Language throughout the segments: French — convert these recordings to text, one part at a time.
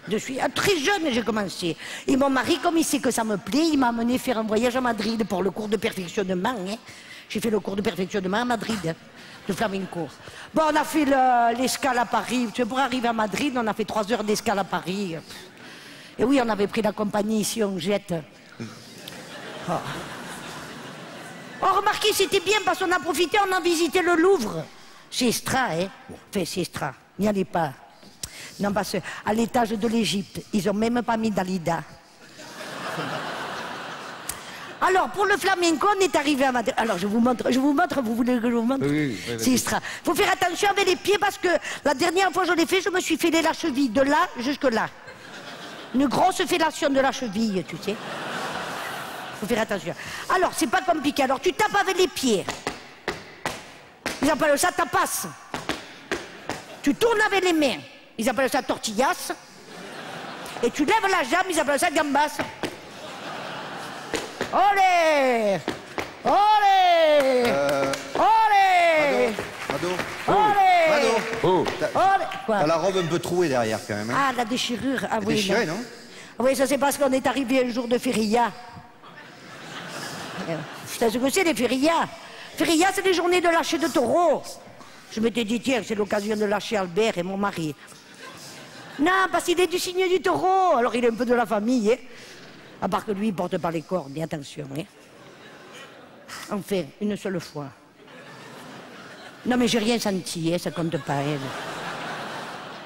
Je suis très jeune, j'ai commencé. Et mon mari, comme il sait que ça me plaît, il m'a amené faire un voyage à Madrid pour le cours de perfectionnement. Hein. J'ai fait le cours de perfectionnement à Madrid, de flamenco. Bon, on a fait l'escale à Paris. Tu sais, pour arriver à Madrid, on a fait 3 heures d'escale à Paris. Et oui, on avait pris la compagnie ici, on jette. Oh. Oh, remarquez, c'était bien parce qu'on a profité, on a visité le Louvre. C'est extra, hein. Enfin, c'est extra. N'y allez pas. Non, parce qu'à l'étage de l'Égypte, ils n'ont même pas mis Dalida. Alors, pour le flamenco, on est arrivé à Madrid. Alors, je vous montre, vous voulez que je vous montre? Oui, c'est extra. Il faut faire attention avec les pieds parce que la dernière fois que je l'ai fait, je me suis fêlé la cheville de là jusque là. Une grosse fellation de la cheville, tu sais. Il faut faire attention. Alors, c'est pas compliqué. Alors, tu tapes avec les pieds. Ils appellent ça tapas. Tu tournes avec les mains. Ils appellent ça tortillas. Et tu lèves la jambe, ils appellent ça gambas. Olé! Olé! Olé! Mado. Olé! Mado. Oh. Quoi? T'as la robe un peu trouée derrière quand même. Hein. Ah, la déchirure. Ah oui. Déchirée, non? Oui, ça c'est parce qu'on est arrivé un jour de feria. Tu sais ce que c'est, les férias? Feria, c'est les journées de lâcher de taureaux. Je m'étais dit, tiens, c'est l'occasion de lâcher Albert et mon mari. Non, parce qu'il est du signe du taureau, alors il est un peu de la famille, hein. À part que lui, il porte pas les cordes, mais attention, hein. Enfin, une seule fois. Non, mais j'ai rien senti, hein, ça compte pas, hein.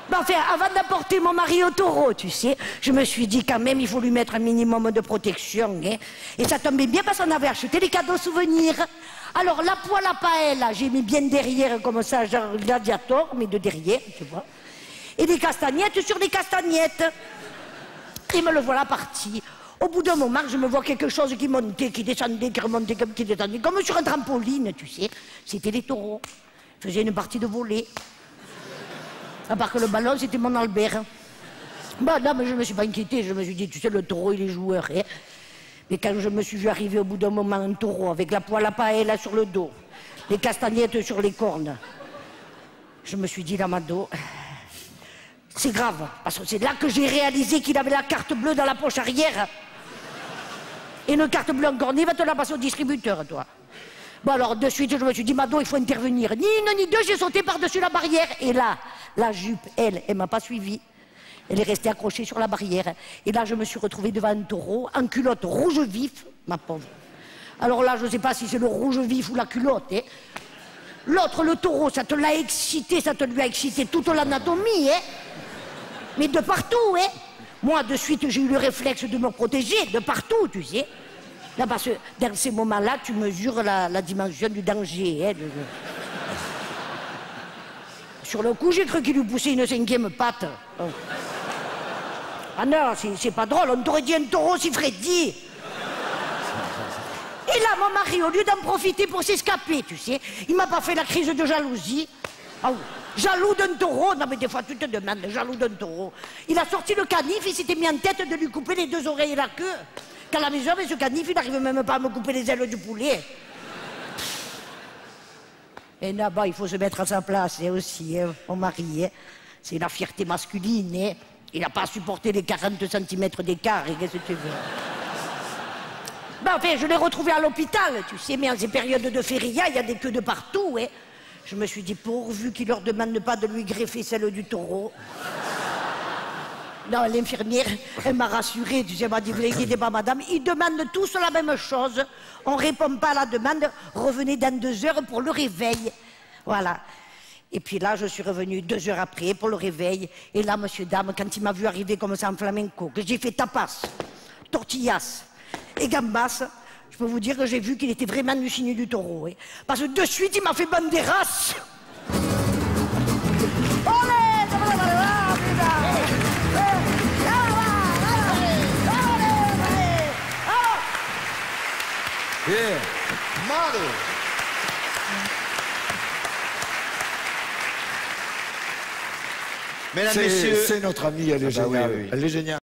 Bon, enfin, avant d'apporter mon mari au taureau, tu sais, je me suis dit quand même, il faut lui mettre un minimum de protection, hein. Et ça tombait bien parce qu'on avait acheté les cadeaux souvenirs. Alors, la poêle à paella, j'ai mis bien derrière, comme ça, genre gladiator, mais de derrière, tu vois. Et des castagnettes sur des castagnettes. Et me le voilà parti. Au bout d'un moment, je me vois quelque chose qui montait, qui descendait, qui remontait, qui descendait, comme sur un trampoline, tu sais. C'était les taureaux. Je faisais une partie de volée. À part que le ballon, c'était mon Albert. Bon, non, mais je ne me suis pas inquiété. Je me suis dit, tu sais, le taureau, il est joueur, hein. Mais quand je me suis vu arriver au bout d'un moment un taureau avec la poêle à paella sur le dos, les castagnettes sur les cornes, je me suis dit, là, Mado, c'est grave. Parce que c'est là que j'ai réalisé qu'il avait la carte bleue dans la poche arrière. Et une carte bleue encornée, va te la passer au distributeur, toi. Bon, alors, de suite, je me suis dit, Mado, il faut intervenir. Ni une ni deux, j'ai sauté par-dessus la barrière. Et là, la jupe, elle m'a pas suivi. Elle est restée accrochée sur la barrière. Et là, je me suis retrouvée devant un taureau, en culotte rouge vif, ma pauvre. Alors là, je ne sais pas si c'est le rouge vif ou la culotte, hein. L'autre, le taureau, ça te l'a excité, ça te lui a excité toute l'anatomie, hein. Mais de partout, hein. Moi, de suite, j'ai eu le réflexe de me protéger, de partout, tu sais. Là, parce que dans ces moments-là, tu mesures la dimension du danger, hein. Sur le coup, j'ai cru qu'il lui poussait une 5e patte. Oh. Ah non, c'est pas drôle, on t'aurait dit un taureau si Freddy. Et là, mon mari, au lieu d'en profiter pour s'escaper, tu sais, il m'a pas fait la crise de jalousie. Ah oui, jaloux d'un taureau, non mais des fois tu te demandes, jaloux d'un taureau. Il a sorti le canif, il s'était mis en tête de lui couper les 2 oreilles et la queue. Qu'à la maison, avec ce canif, il n'arrivait même pas à me couper les ailes du poulet. Et là-bas, il faut se mettre à sa place, hein, aussi, hein, mon mari. Hein. C'est la fierté masculine. Hein. Il n'a pas supporté les 40 cm d'écart, et qu'est-ce que tu veux? Ben, enfin, je l'ai retrouvé à l'hôpital, tu sais, mais en ces périodes de feria, il y a des queues de partout. Hein. Je me suis dit, pourvu qu'il leur demande pas de lui greffer celle du taureau. Non, l'infirmière, elle m'a rassurée, tu sais, elle m'a dit, vous inquiétez pas, madame, ils demandent tous la même chose. On répond pas à la demande, revenez dans 2 heures pour le réveil. Voilà. Et puis là, je suis revenue 2 heures après pour le réveil. Et là, monsieur, dame, quand il m'a vu arriver comme ça en flamenco, que j'ai fait tapas, tortillas et gambas, je peux vous dire que j'ai vu qu'il était vraiment du signe du taureau. Hein. Parce que de suite, il m'a fait banderas. Yeah. Mado. Mesdames, messieurs. C'est notre amie, elle est géniale. Oui, oui. Elle est géniale.